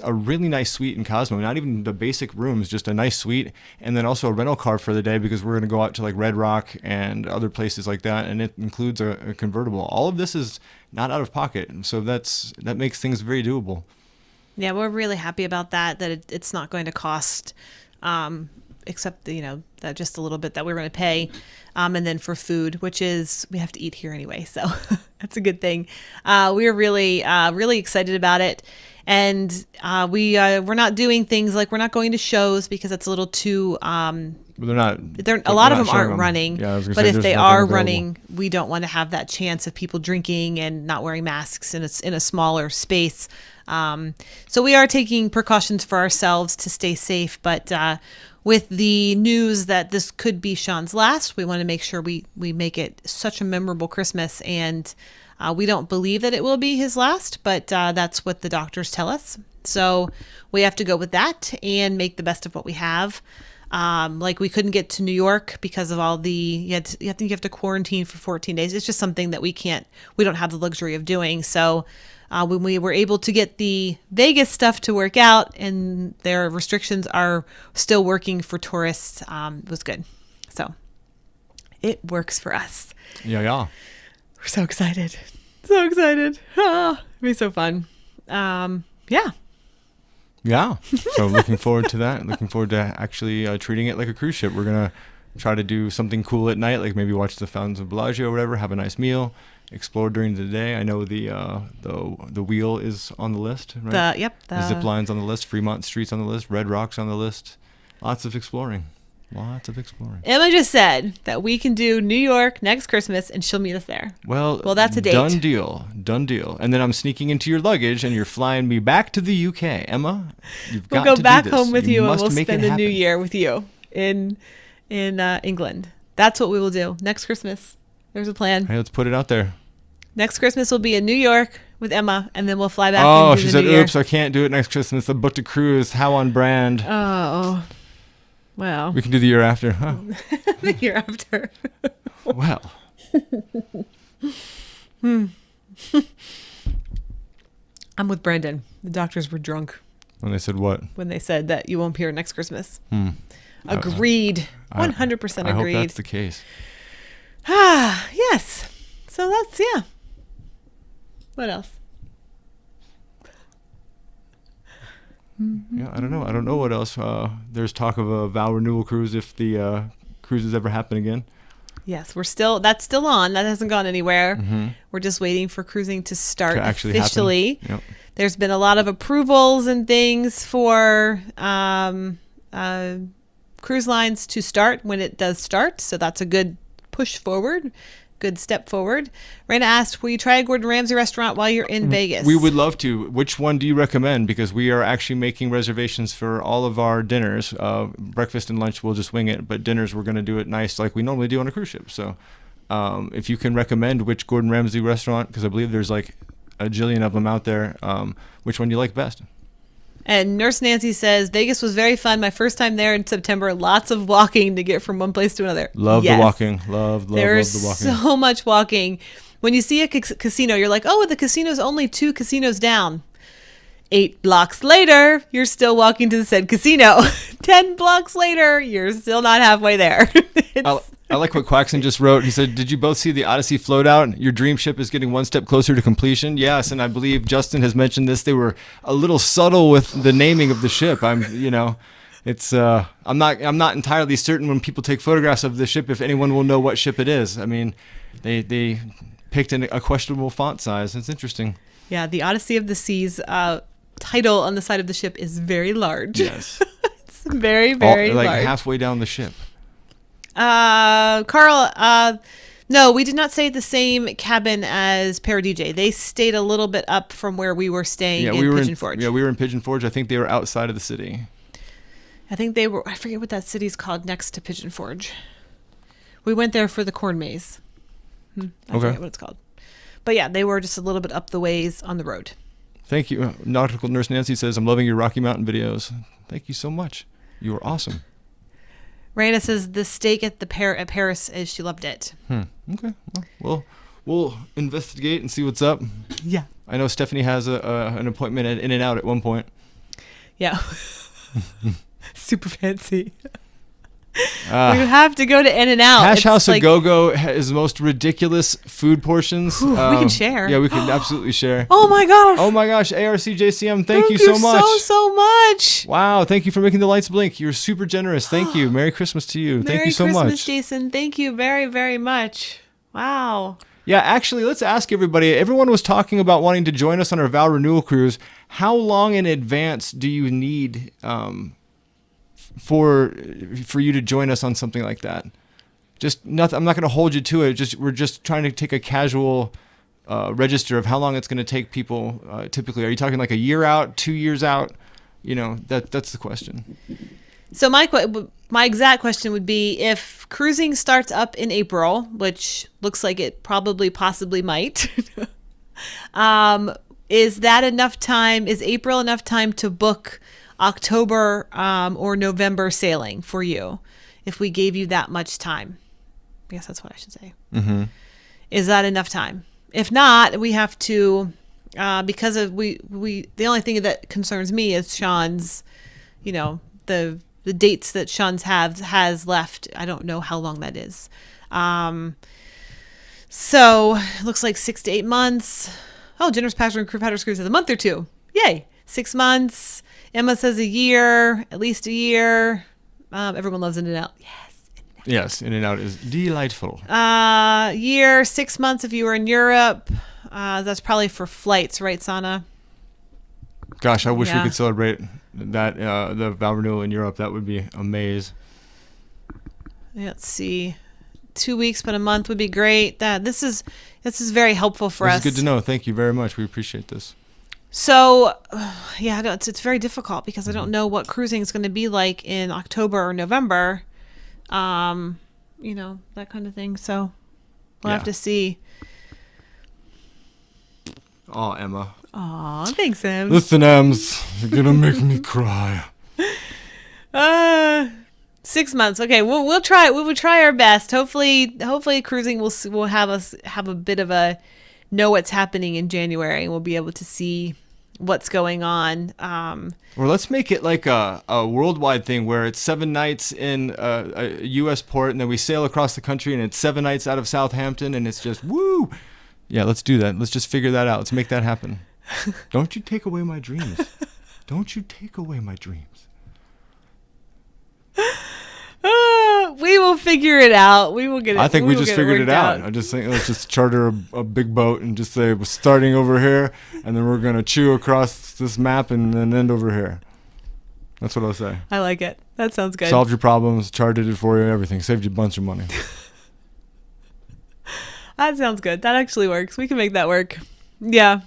suite in Cosmo, not even the basic rooms, just a nice suite, and then also a rental car for the day because we're going to go out to like Red Rock and other places like that, and it includes a convertible. All of this is not out of pocket, so that makes things very doable. Yeah, we're really happy about that it's not going to cost except that just a little bit that we're going to pay, and then for food, which is we have to eat here anyway, so that's a good thing. We're really excited about it, and we're not doing things like we're not going to shows because it's a little too a lot of them aren't running. Yeah, but if they are running, we don't want to have that chance of people drinking and not wearing masks in a smaller space. So we are taking precautions for ourselves to stay safe, but with the news that this could be Sean's last, we want to make sure we make it such a memorable Christmas. And we don't believe that it will be his last, but that's what the doctors tell us. So we have to go with that and make the best of what we have. Like we couldn't get to New York because of all the, you have to quarantine for 14 days. It's just something that we don't have the luxury of doing. So when we were able to get the Vegas stuff to work out and their restrictions are still working for tourists, it was good. So it works for us. Yeah. We're so excited. So excited. It'll be so fun. Yeah. Yeah. So looking forward to that. Looking forward to actually treating it like a cruise ship. We're going to try to do something cool at night, like maybe watch the Fountains of Bellagio or whatever, have a nice meal, explore during the day. I know the wheel is on the list, right? The zip line's on the list, Fremont Street's on the list, Red Rock's on the list. Lots of exploring. Emma just said that we can do New York next Christmas and she'll meet us there. Well, that's a date. Done deal. And then I'm sneaking into your luggage and you're flying me back to the UK. Emma, you've got to do this. We'll go back home with you and we'll spend the new year with you in England. That's what we will do next Christmas. There's a plan. Hey, let's put it out there. Next Christmas will be in New York with Emma, and then we'll fly back. Oh, she said, "Oops, I can't do it next Christmas. I booked a cruise. How on brand." Oh, well. We can do the year after, huh? The year after. Well. I'm with Brandon. The doctors were drunk. When they said what? When they said that you won't be here next Christmas. Agreed. 100% agreed. I hope that's the case. Yes. So that's, yeah. What else? Yeah, I don't know what else. There's talk of a vow renewal cruise if the cruises ever happen again. Yes, that's still on. That hasn't gone anywhere. Mm-hmm. We're just waiting for cruising to start officially. Yep. There's been a lot of approvals and things for cruise lines to start when it does start. So that's a good push forward. Good step forward. Raina asked, will you try a Gordon Ramsay restaurant while you're in Vegas? We would love to. Which one do you recommend? Because we are actually making reservations for all of our dinners. Breakfast and lunch, we'll just wing it. But dinners, we're going to do it nice like we normally do on a cruise ship. So if you can recommend which Gordon Ramsay restaurant, because I believe there's like a jillion of them out there, which one do you like best? And Nurse Nancy says, Vegas was very fun. My first time there in September. Lots of walking to get from one place to another. Love the walking. Love the walking. There's so much walking. When you see a casino, you're like, oh, the casino's only 2 casinos down. 8 blocks later, you're still walking to the said casino. 10 blocks later, you're still not halfway there. I like what Quaxon just wrote. He said, did you both see the Odyssey float out? Your dream ship is getting one step closer to completion. Yes, and I believe Justin has mentioned this. They were a little subtle with the naming of the ship. I'm not entirely certain when people take photographs of the ship if anyone will know what ship it is. I mean, they picked a questionable font size. It's interesting. Yeah, the Odyssey of the Seas title on the side of the ship is very large. Yes. It's very, very large. Like halfway down the ship. Carl, no, we did not stay at the same cabin as Paradijay. They stayed a little bit up from where we were staying in Pigeon Forge. Yeah, we were in Pigeon Forge. I think they were outside of the city. I think they were, I forget what that city's called next to Pigeon Forge. We went there for the corn maze. I forget what it's called. But yeah, they were just a little bit up the ways on the road. Thank you. Nautical Nurse Nancy says, I'm loving your Rocky Mountain videos. Thank you so much. You are awesome. Raina says the steak at Paris is she loved it. Okay. Well, we'll investigate and see what's up. Yeah. I know Stephanie has an appointment at In-N-Out at one point. Yeah. Super fancy. We have to go to In-N-Out. Hash House A Go-Go has the most ridiculous food portions. We can share. Yeah, we can absolutely share. Oh my gosh. ARCJCM, thank you so much. so much. Wow, thank you for making the lights blink. You're super generous. Thank you. Merry Christmas to you. Thank you so much. Merry Christmas, Jason. Thank you very, very much. Wow. Yeah, actually, let's ask everybody. Everyone was talking about wanting to join us on our vow renewal cruise. How long in advance do you need for you to join us on something like that? Just nothing. I'm not going to hold you to it. We're just trying to take a casual register of how long it's going to take people. Typically, are you talking like a year out, 2 years out? That's the question. So my exact question would be, if cruising starts up in April, which looks like it probably possibly might, is that enough time? Is April enough time to book October or November sailing for you? If we gave you that much time, I guess that's what I should say. Mm-hmm. Is that enough time? If not, we have to, because of the only thing that concerns me is Sean's, the dates that Sean's has left. I don't know how long that is. So it looks like 6 to 8 months. Oh, Jenner's Pastor and Crew Padders Cruise is a month or two. Yay. 6 months. Emma says a year, at least a year. Everyone loves In-N-Out. Yes. Yes, In-N-Out is delightful. Year, 6 months if you were in Europe. That's probably for flights, right, Sana? Gosh, I wish we Yeah. could celebrate that the vow renewal in Europe. That would be amazing. Let's see. 2 weeks, but a month would be great. This is very helpful for us. It's good to know. Thank you very much. We appreciate this. So, yeah, it's very difficult because I don't know what cruising is going to be like in October or November. That kind of thing. So we'll have to see. Oh, Emma. Aw, thanks, Em. Listen, Ems, you're gonna make me cry. 6 months. Okay, we'll try. We will try our best. Hopefully, cruising will have us have a bit of a know what's happening in January, and we'll be able to see what's going on. Or let's make it like a worldwide thing where it's 7 nights in a U.S. port, and then we sail across the country, and it's 7 nights out of Southampton, and it's just woo. Yeah, let's do that. Let's just figure that out. Let's make that happen. Don't you take away my dreams. Don't you take away my dreams. We will figure it out. We will get it. I think we just figured it worked out. I just think let's just charter a big boat and just say we're starting over here, and then we're going to chew across this map and then end over here. That's what I'll say. I like it. That sounds good. Solved your problems, charted it for you, everything. Saved you a bunch of money. That sounds good. That actually works. We can make that work. Yeah.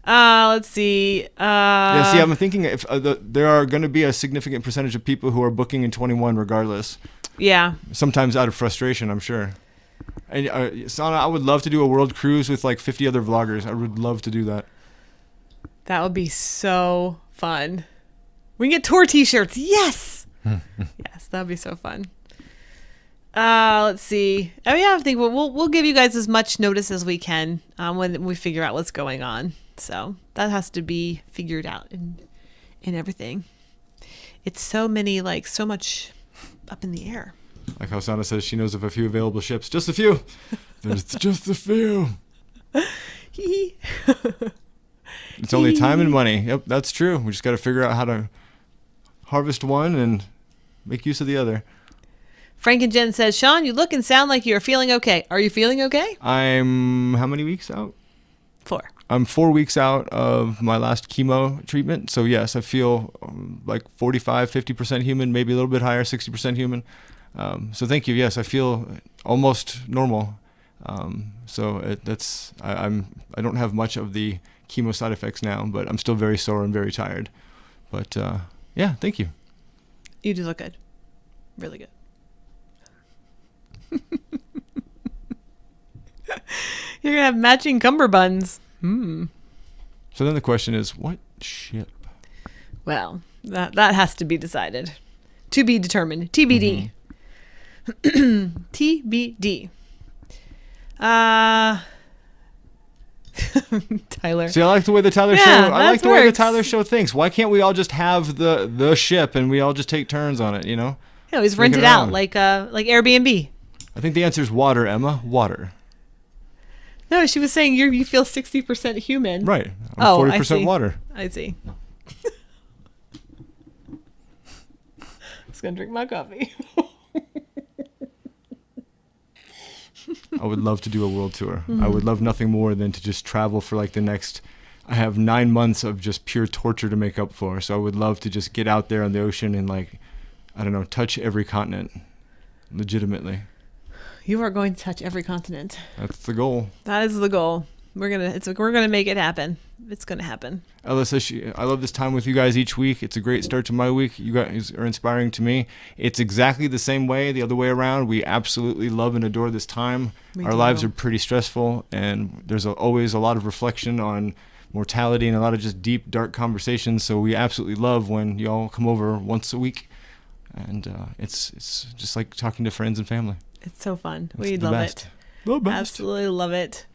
Let's see. Yeah, see, I'm thinking if there are going to be a significant percentage of people who are booking in 21 regardless. Yeah. Sometimes out of frustration, I'm sure. And Sana, I would love to do a world cruise with like 50 other vloggers. I would love to do that. That would be so fun. We can get tour t-shirts. Yes. Yes, that would be so fun. Let's see. Oh yeah, I think we'll give you guys as much notice as we can when we figure out what's going on. So that has to be figured out and everything. It's so much up in the air. Like how Sana says she knows of a few available ships. Just a few. There's just a few. It's only time and money. Yep, that's true. We just got to figure out how to harvest one and make use of the other. Frank and Jen says, Sean, you look and sound like you're feeling okay. Are you feeling okay? I'm how many weeks out? 4. I'm 4 weeks out of my last chemo treatment. So yes, I feel like 45, 50% human, maybe a little bit higher, 60% human. So thank you. Yes, I feel almost normal. So I don't have much of the chemo side effects now, but I'm still very sore and very tired. But yeah, thank you. You do look good. Really good. You're gonna have matching cummerbunds. So then the question is, what ship? Well, that has to be decided. To be determined. TBD. TBD. Tyler. See, I like the way the Tyler Yeah, show. I like that the way the works. Tyler show thinks. Why can't we all just have the ship and we all just take turns on it? You know. Yeah, it was Make it rented out own. like Airbnb. I think the answer is water, Emma. Water. No, she was saying you feel 60% human. Right. I'm I 40% see. water. I see. Just gonna drink my coffee. I would love to do a world tour. I would love nothing more than to just travel for like the next. I have 9 months of just pure torture to make up for. So I would love to just get out there on the ocean and like, I don't know, touch every continent. Legitimately. You are going to touch every continent. That's the goal. That is the goal. We're gonna make it happen. It's gonna happen. Ella says I love this time with you guys each week. It's a great start to my week. You guys are inspiring to me. It's exactly the same way, the other way around. We absolutely love and adore this time. Our lives are pretty stressful, and there's always a lot of reflection on mortality and a lot of just deep, dark conversations. So we absolutely love when y'all come over once a week, and it's just like talking to friends and family. It's so fun. It's We the love best. it. The best. Absolutely love it.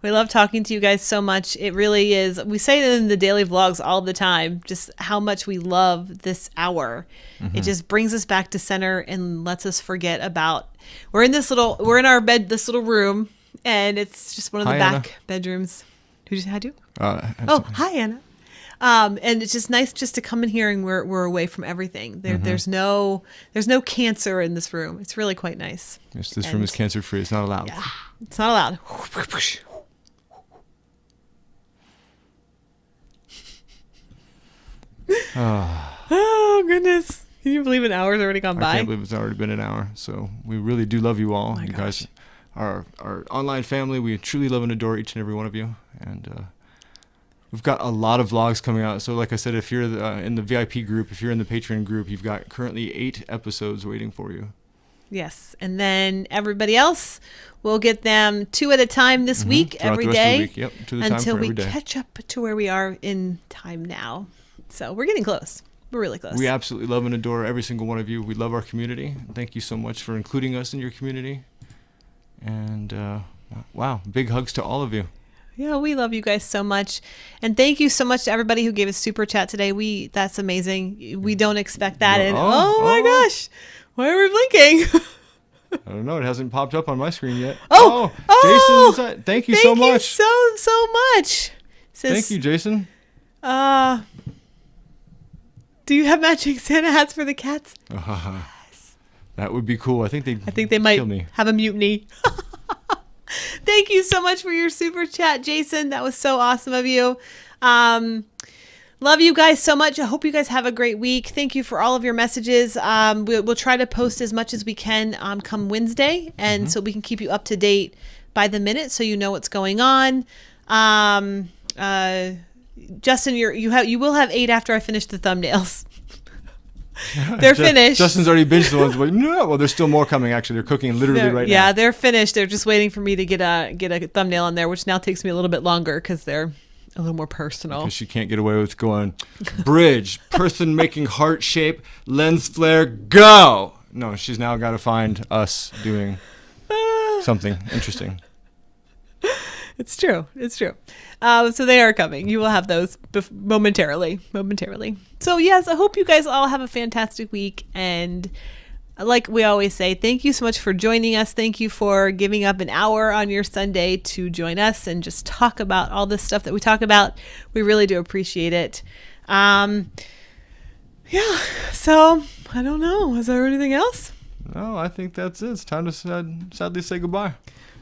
We love talking to you guys so much. It really is. We say it in the daily vlogs all the time, just how much we love this hour. It just brings us back to center and lets us forget about, we're in our bed, this little room, and it's just one of the back bedrooms. Who just had you? Hi, Anna. And it's just nice just to come in here and we're away from everything. There's no cancer in this room. It's really quite nice. Yes, this room is cancer free. It's not allowed. Yeah, it's not allowed. Oh goodness! Can you believe an hour's already gone by? I can't believe it's already been an hour. So we really do love you all. Oh my gosh. Guys are our online family. We truly love and adore each and every one of you. And we've got a lot of vlogs coming out. So like I said, if you're in the VIP group, if you're in the Patreon group, you've got currently 8 episodes waiting for you. Yes, and then everybody else, we'll get them 2 at a time this week, Throughout every the rest of the day, week. Yep, to the time until for we every day. catch up to where we are in time now. So we're getting close. We're really close. We absolutely love and adore every single one of you. We love our community. Thank you so much for including us in your community. And wow, big hugs to all of you. Yeah, we love you guys so much. And thank you so much to everybody who gave us super chat today. That's amazing. We don't expect that. And oh my gosh, why are we blinking? I don't know. It hasn't popped up on my screen yet. Jason, thank you so much. so much. Thank you, Jason. Do you have matching Santa hats for the cats? Yes. That would be cool. I think they might kill me. have a mutiny. Thank you so much for your super chat, Jason. That was so awesome of you. Love you guys so much. I hope you guys have a great week. Thank you for all of your messages. We'll try to post as much as we can come Wednesday, and so we can keep you up to date by the minute, so you know what's going on. Justin, you will have 8 after I finish the thumbnails. They're finished. Justin's already binged the ones. But no, well, there's still more coming. Actually, they're cooking literally right now. Yeah, they're finished. They're just waiting for me to get a thumbnail on there, which now takes me a little bit longer because they're a little more personal. Because she can't get away with going bridge, person making heart shape, lens flare, go. No, she's now got to find us doing something interesting. It's true. So they are coming. You will have those momentarily. So yes, I hope you guys all have a fantastic week. And like we always say, thank you so much for joining us. Thank you for giving up an hour on your Sunday to join us and just talk about all this stuff that we talk about. We really do appreciate it. Yeah. So I don't know. Is there anything else? No, I think that's it. It's time to sadly say goodbye.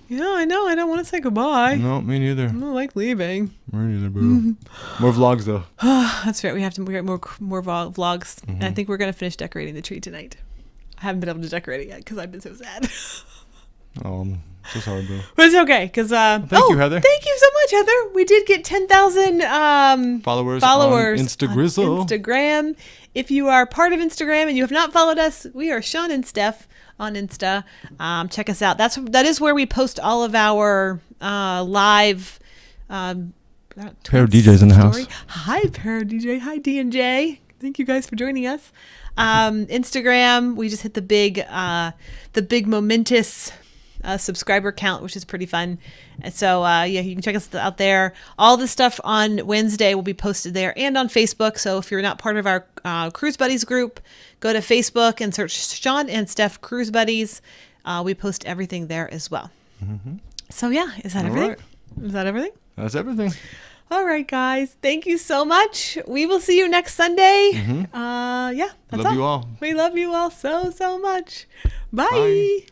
Yeah, I know. I don't want to say goodbye. No, me neither. I don't like leaving. Me neither, boo. More vlogs, though. That's right. We have to get more vlogs. And I think we're going to finish decorating the tree tonight. I haven't been able to decorate it yet because I've been so sad. Oh, I'm so sorry, bro. But it's okay because thank you, Heather. Thank you so much, Heather. We did get 10,000 followers on Instagram. If you are part of Instagram and you have not followed us, we are Sean and Stef on Insta. Check us out. That is where we post all of our live pair of DJs in the house. Hi, pair of DJ. Hi, D&J. Thank you guys for joining us. Instagram, we just hit the big momentous subscriber count, which is pretty fun. And so yeah, you can check us out there. All the stuff on Wednesday will be posted there and on Facebook. So if you're not part of our Cruise Buddies group, go to Facebook and search Sean and Stef Cruise Buddies. We post everything there as well. So yeah, is that everything? Right. Is that everything? That's everything. All right, guys. Thank you so much. We will see you next Sunday. Yeah, that's Love you all. We love you all so much. Bye. Bye.